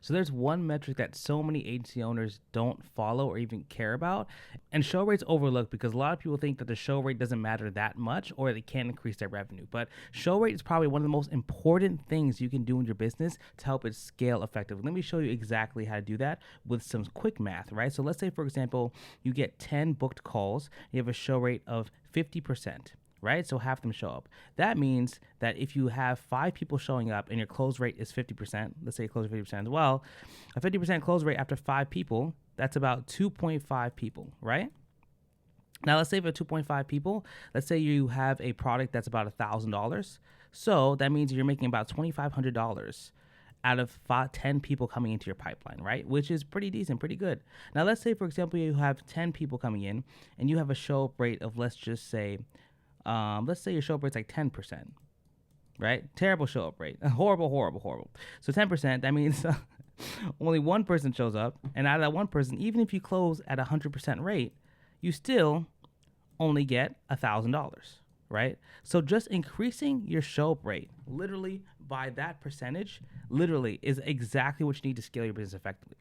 So there's one metric that so many agency owners don't follow or even care about, and show rates overlooked because a lot of people think that the show rate doesn't matter that much or they can't increase their revenue. But show rate is probably one of the most important things you can do in your business to help it scale effectively. Let me show you exactly how to do that with some quick math, right? So let's say, for example, you get 10 booked calls, you have a show rate of 50%. Right? So half them show up. That means that if you have 5 people showing up and your close rate is 50%, let's say you close 50% as well, a 50% close rate after 5 people, that's about 2.5 people, right? Now, let's say for 2.5 people, let's say you have a product that's about $1,000. So that means you're making about $2,500 out of 10 people coming into your pipeline, right? Which is pretty decent, pretty good. Now, let's say, for example, you have 10 people coming in and you have a show up rate of, let's say your show up rate's like 10%, right? Terrible show up rate. Horrible. So 10%, that means only one person shows up. And out of that one person, even if you close at 100% rate, you still only get $1,000, right? So just increasing your show up rate literally by that percentage literally is exactly what you need to scale your business effectively.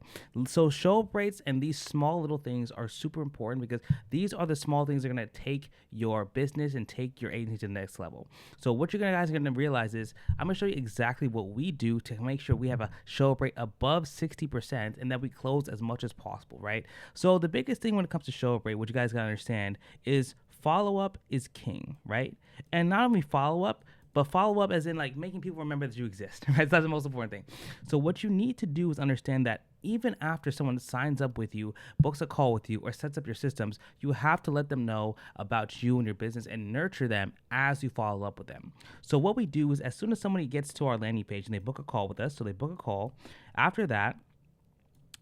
So show up rates and these small little things are super important because these are the small things that are going to take your business and take your agency to the next level. So what you guys are going to realize is I'm going to show you exactly what we do to make sure we have a show up rate above 60% and that we close as much as possible, right? So the biggest thing when it comes to show up rate, what you guys got to understand is follow-up is king, right? And not only follow-up, but follow up as in like making people remember that you exist, right? That's the most important thing. So what you need to do is understand that even after someone signs up with you, books a call with you, or sets up your systems, you have to let them know about you and your business and nurture them as you follow up with them. So what we do is as soon as somebody gets to our landing page and they book a call with us, so they book a call, after that,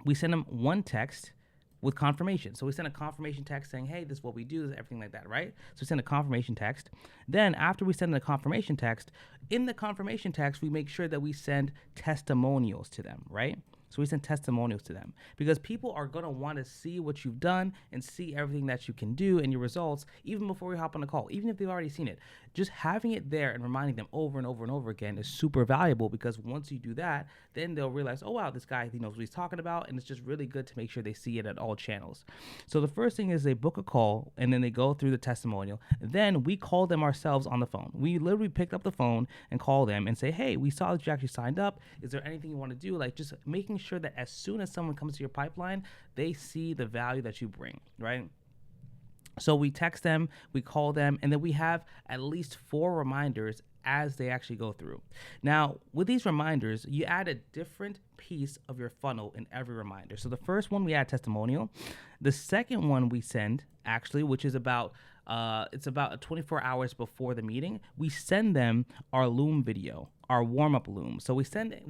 we send them one text with confirmation. So we send a confirmation text saying, hey, this is what we do, everything like that, right? So we send a confirmation text. Then after we send the confirmation text, in the confirmation text, we make sure that we send testimonials to them, right? So we send testimonials to them because people are going to want to see what you've done and see everything that you can do and your results even before we hop on the call, even if they've already seen it. Just having it there and reminding them over and over and over again is super valuable because once you do that, then they'll realize, oh, wow, this guy, he knows what he's talking about. And it's just really good to make sure they see it at all channels. So the first thing is they book a call and then they go through the testimonial. Then we call them ourselves on the phone. We literally pick up the phone and call them and say, hey, we saw that you actually signed up. Is there anything you want to do? Like just making sure that as soon as someone comes to your pipeline, they see the value that you bring, right? So we text them, we call them, and then we have at least 4 reminders as they actually go through. Now, with these reminders, you add a different piece of your funnel in every reminder. So the first one, we add testimonial. The second one we send, actually, which is about 24 hours before the meeting, we send them our Loom video, our warm-up Loom. So we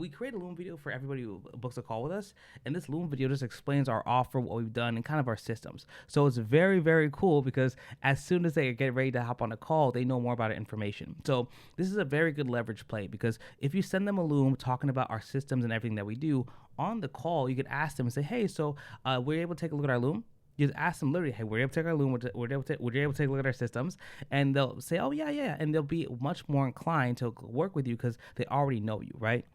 create a Loom video for everybody who books a call with us, and this Loom video just explains our offer, what we've done, and kind of our systems. So it's very, very cool because as soon as they get ready to hop on a call, they know more about our information. So this is a very good leverage play because if you send them a Loom talking about our systems and everything that we do, on the call, you could ask them and say, hey, so we're able to take a look at our Loom. You just ask them literally, hey, we're able to take our Loom, we're able to take a look at our systems, and they'll say, oh, yeah, and they'll be much more inclined to work with you because they already know you, right?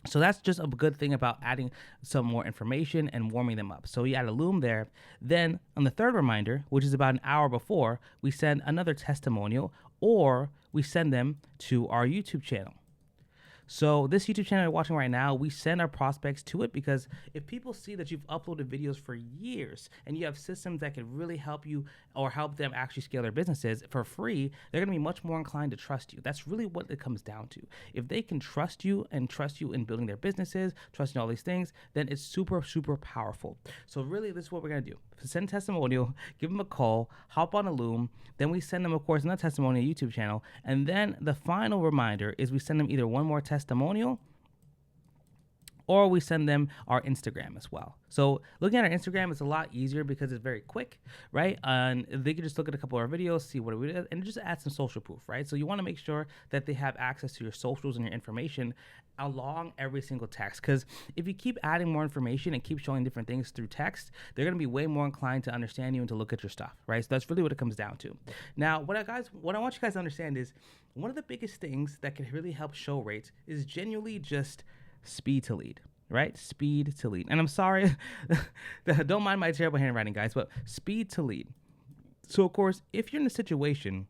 So that's just a good thing about adding some more information and warming them up. So you add a Loom there. Then on the third reminder, which is about an hour before, we send another testimonial or we send them to our YouTube channel. So this YouTube channel you're watching right now, we send our prospects to it because if people see that you've uploaded videos for years and you have systems that can really help you or help them actually scale their businesses for free, they're going to be much more inclined to trust you. That's really what it comes down to. If they can trust you and trust you in building their businesses, trusting all these things, then it's super, super powerful. So really, this is what we're going to do. Send a testimonial, give them a call, hop on a Loom, then we send them, of course, another testimonial YouTube channel, and then the final reminder is we send them either one more testimonial or we send them our Instagram as well. So looking at our Instagram is a lot easier because it's very quick, right? And they can just look at a couple of our videos, see what we did, and just add some social proof, right? So you want to make sure that they have access to your socials and your information along every single text. Because if you keep adding more information and keep showing different things through text, they're going to be way more inclined to understand you and to look at your stuff, right? So that's really what it comes down to. Now, what I want you guys to understand is one of the biggest things that can really help show rates is genuinely just speed to lead. right? Speed to lead. And I'm sorry, don't mind my terrible handwriting, guys, but speed to lead. So, of course, if you're in a situation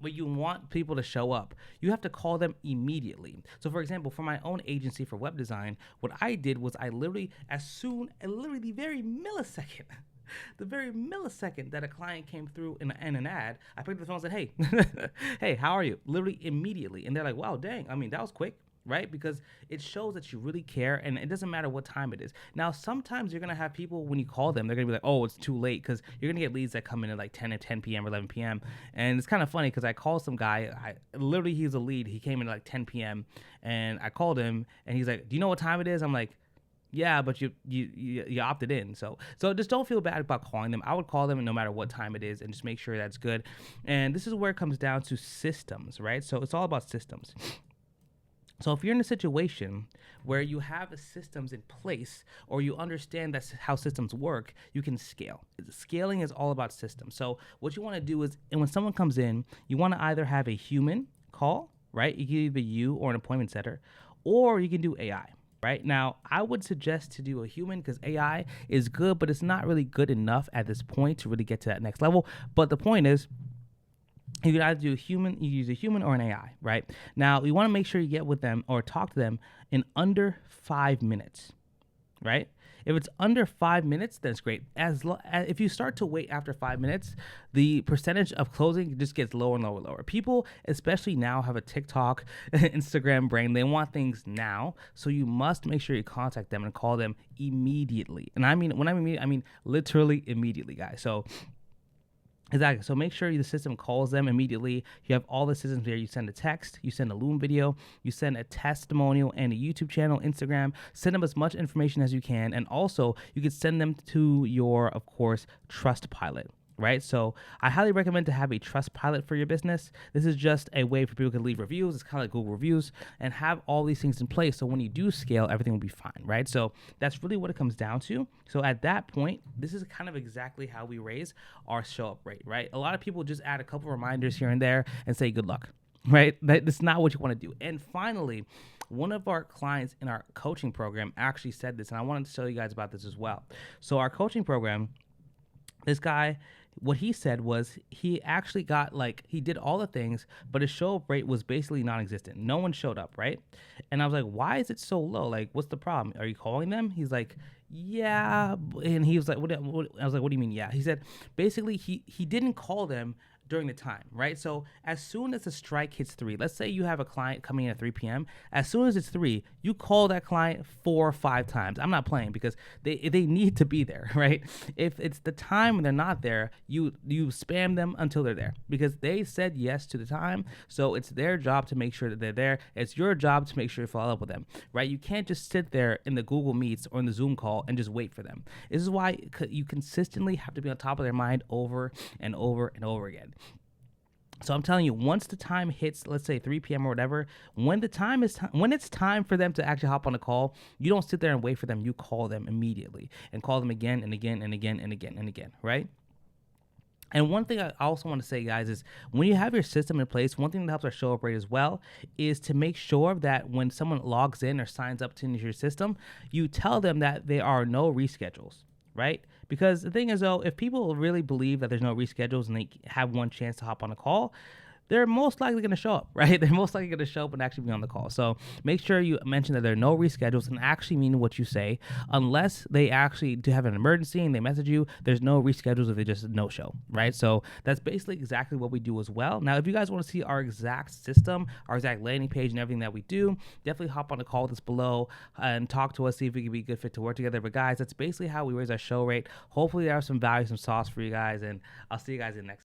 where you want people to show up, you have to call them immediately. So, for example, for my own agency for web design, what I did was I literally, the very millisecond, that a client came through in an ad, I picked up the phone and said, hey, hey, how are you? Literally immediately. And they're like, wow, dang, I mean, that was quick. Right? Because it shows that you really care, and it doesn't matter what time it is. Now, sometimes you're going to have people, when you call them, they're going to be like, oh, it's too late, because you're going to get leads that come in at like 10 p.m. or 11 p.m. And it's kind of funny because I called some guy, he's a lead. He came in at like 10 p.m. and I called him and he's like, do you know what time it is? I'm like, yeah, but you opted in. So just don't feel bad about calling them. I would call them no matter what time it is and just make sure that's good. And this is where it comes down to systems, right? So it's all about systems. So if you're in a situation where you have systems in place, or you understand that's how systems work, you can scale. Scaling is all about systems. So what you want to do is, and when someone comes in, you want to either have a human call, right? You can either you or an appointment setter, or you can do AI. Right now, I would suggest to do a human, because AI is good, but it's not really good enough at this point to really get to that next level. But the point is, you can either do a human, you use a human or an AI, right? Now, you want to make sure you get with them or talk to them in under 5 minutes, right? If it's under 5 minutes, then it's great. If you start to wait after 5 minutes, the percentage of closing just gets lower and lower. People, especially now, have a TikTok, Instagram brain. They want things now, so you must make sure you contact them and call them immediately. And I mean, when I mean immediate, I mean literally immediately, guys. So exactly. So make sure the system calls them immediately. You have all the systems there. You send a text, you send a Loom video, you send a testimonial and a YouTube channel, Instagram. Send them as much information as you can. And also, you can send them to your, of course, Trustpilot. Right? So I highly recommend to have a Trustpilot for your business. This is just a way for people to leave reviews. It's kind of like Google reviews, and have all these things in place. So when you do scale, everything will be fine, right? So that's really what it comes down to. So at that point, this is kind of exactly how we raise our show up rate, right? A lot of people just add a couple reminders here and there and say good luck, right? That's not what you want to do. And finally, one of our clients in our coaching program actually said this, and I wanted to tell you guys about this as well. So our coaching program, this guy, what he said was he actually got, he did all the things, but his show up rate was basically non-existent. No one showed up, right? And I was like, why is it so low? Like, what's the problem? Are you calling them? He's like, yeah. And he was like, what? I was like, what do you mean, yeah? He said, basically, he didn't call them during the time, right? So as soon as the strike hits 3, let's say you have a client coming in at 3 p.m. As soon as it's 3, you call that client 4 or 5 times. I'm not playing, because they need to be there, right? If it's the time when they're not there, you spam them until they're there, because they said yes to the time. So it's their job to make sure that they're there. It's your job to make sure you follow up with them, right? You can't just sit there in the Google Meets or in the Zoom call and just wait for them. This is why you consistently have to be on top of their mind over and over and over again. So I'm telling you, once the time hits, let's say 3 p.m. or whatever, when it's time for them to actually hop on a call, you don't sit there and wait for them. You call them immediately, and call them again and again and again and again and again, right? And one thing I also want to say, guys, is when you have your system in place, one thing that helps our show up rate as well is to make sure that when someone logs in or signs up to your system, you tell them that there are no reschedules, right? Because the thing is, though, if people really believe that there's no reschedules and they have one chance to hop on a call, they're most likely going to show up, right? They're most likely going to show up and actually be on the call. So make sure you mention that there are no reschedules and actually mean what you say, unless they actually do have an emergency and they message you. There's no reschedules if they just no show, right? So that's basically exactly what we do as well. Now, if you guys want to see our exact system, our exact landing page and everything that we do, definitely hop on a call with us below and talk to us, see if we can be a good fit to work together. But guys, that's basically how we raise our show rate. Hopefully there are some value, some sauce for you guys, and I'll see you guys in the next